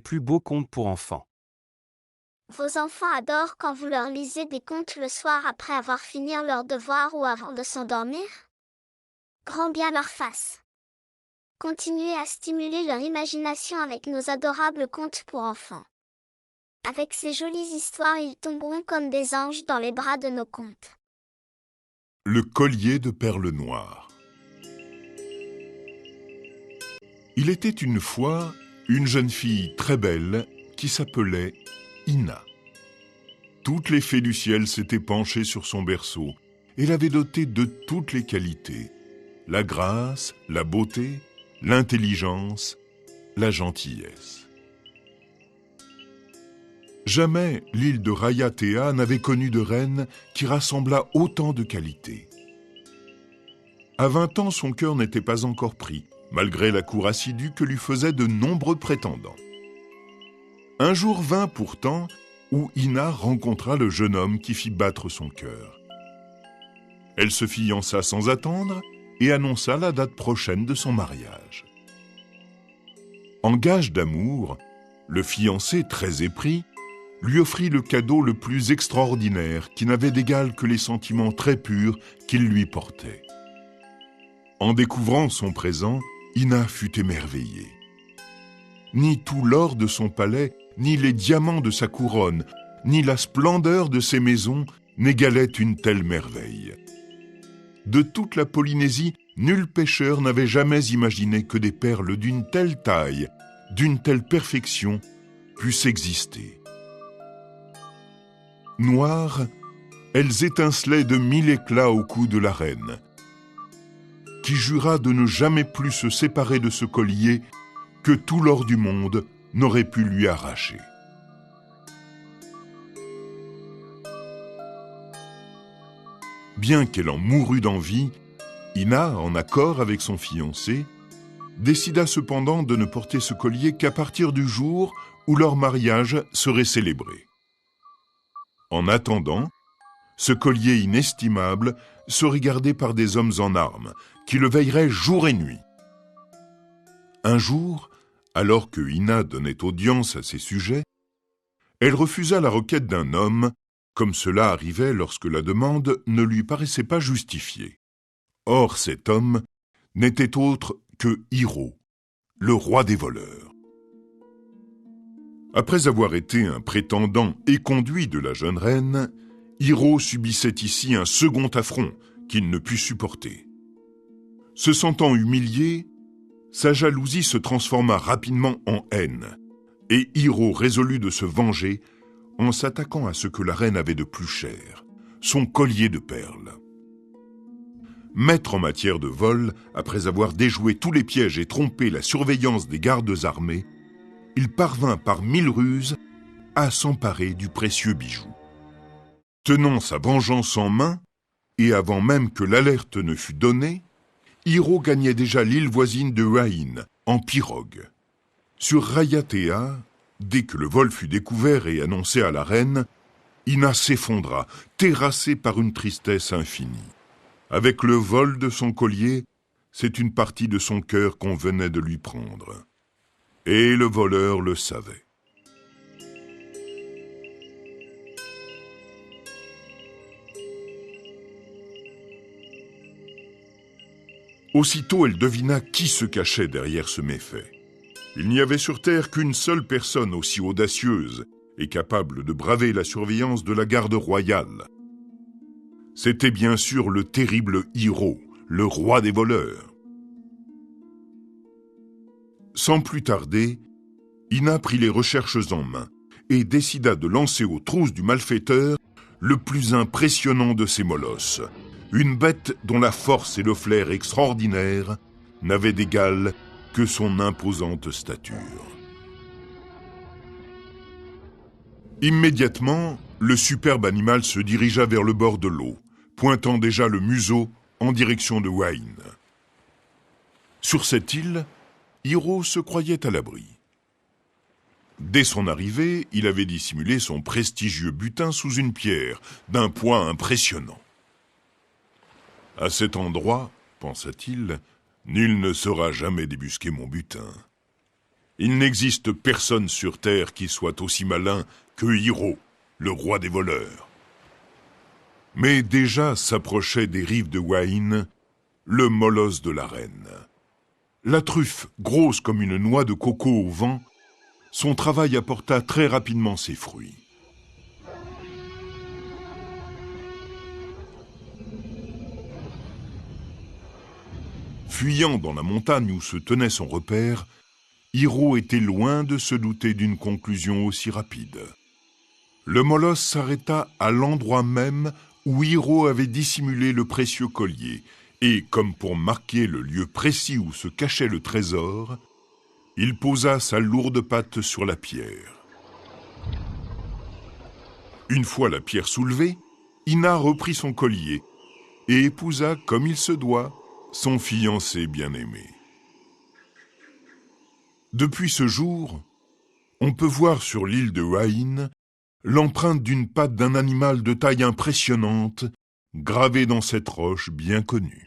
plus beaux contes pour enfants. Vos enfants adorent quand vous leur lisez des contes le soir après avoir fini leurs devoirs ou avant de s'endormir? Grand bien leur fasse. Continuez à stimuler leur imagination avec nos adorables contes pour enfants. Avec ces jolies histoires, ils tomberont comme des anges dans les bras de nos contes. Le collier de perles noires. Il était une fois une jeune fille très belle qui s'appelait Ina. Toutes les fées du ciel s'étaient penchées sur son berceau et l'avaient dotée de toutes les qualités: la grâce, la beauté, l'intelligence, la gentillesse. Jamais l'île de Raiatea n'avait connu de reine qui rassemblât autant de qualités. À 20 ans, son cœur n'était pas encore pris, malgré la cour assidue que lui faisaient de nombreux prétendants. Un jour vint pourtant où Ina rencontra le jeune homme qui fit battre son cœur. Elle se fiança sans attendre et annonça la date prochaine de son mariage. En gage d'amour, le fiancé, très épris, lui offrit le cadeau le plus extraordinaire qui n'avait d'égal que les sentiments très purs qu'il lui portait. En découvrant son présent, Ina fut émerveillée. Ni tout l'or de son palais, ni les diamants de sa couronne, ni la splendeur de ses maisons n'égalaient une telle merveille. De toute la Polynésie, nul pêcheur n'avait jamais imaginé que des perles d'une telle taille, d'une telle perfection, puissent exister. Noires, elles étincelaient de 1000 éclats au cou de la reine, qui jura de ne jamais plus se séparer de ce collier que tout l'or du monde n'aurait pu lui arracher. Bien qu'elle en mourût d'envie, Ina, en accord avec son fiancé, décida cependant de ne porter ce collier qu'à partir du jour où leur mariage serait célébré. En attendant, ce collier inestimable serait gardé par des hommes en armes, qui le veilleraient jour et nuit. Un jour, alors que Ina donnait audience à ses sujets, elle refusa la requête d'un homme, comme cela arrivait lorsque la demande ne lui paraissait pas justifiée. Or cet homme n'était autre que Hiro, le roi des voleurs. Après avoir été un prétendant éconduit de la jeune reine, Hiro subissait ici un second affront qu'il ne put supporter. Se sentant humilié, sa jalousie se transforma rapidement en haine, et Hiro résolut de se venger en s'attaquant à ce que la reine avait de plus cher, son collier de perles. Maître en matière de vol, après avoir déjoué tous les pièges et trompé la surveillance des gardes armés, il parvint par 1000 ruses à s'emparer du précieux bijou. Tenant sa vengeance en main, et avant même que l'alerte ne fût donnée, Hiro gagnait déjà l'île voisine de Rain, en pirogue. Sur Raiatea, dès que le vol fut découvert et annoncé à la reine, Ina s'effondra, terrassée par une tristesse infinie. Avec le vol de son collier, c'est une partie de son cœur qu'on venait de lui prendre. Et le voleur le savait. Aussitôt, elle devina qui se cachait derrière ce méfait. Il n'y avait sur terre qu'une seule personne aussi audacieuse et capable de braver la surveillance de la garde royale. C'était bien sûr le terrible Hiro, le roi des voleurs. Sans plus tarder, Ina prit les recherches en main et décida de lancer aux trousses du malfaiteur le plus impressionnant de ses molosses, une bête dont la force et le flair extraordinaire n'avaient d'égal que son imposante stature. Immédiatement, le superbe animal se dirigea vers le bord de l'eau, pointant déjà le museau en direction de Wayne. Sur cette île, Hiro se croyait à l'abri. Dès son arrivée, il avait dissimulé son prestigieux butin sous une pierre, d'un poids impressionnant. À cet endroit, pensa-t-il, nul ne saura jamais débusquer mon butin. Il n'existe personne sur Terre qui soit aussi malin que Hiro, le roi des voleurs. Mais déjà s'approchait des rives de Wain le molosse de la reine. La truffe, grosse comme une noix de coco au vent, son travail apporta très rapidement ses fruits. Fuyant dans la montagne où se tenait son repère, Hiro était loin de se douter d'une conclusion aussi rapide. Le molosse s'arrêta à l'endroit même où Hiro avait dissimulé le précieux collier, et, comme pour marquer le lieu précis où se cachait le trésor, il posa sa lourde patte sur la pierre. Une fois la pierre soulevée, Ina reprit son collier et épousa, comme il se doit, son fiancé bien-aimé. Depuis ce jour, on peut voir sur l'île de Wain l'empreinte d'une patte d'un animal de taille impressionnante gravée dans cette roche bien connue.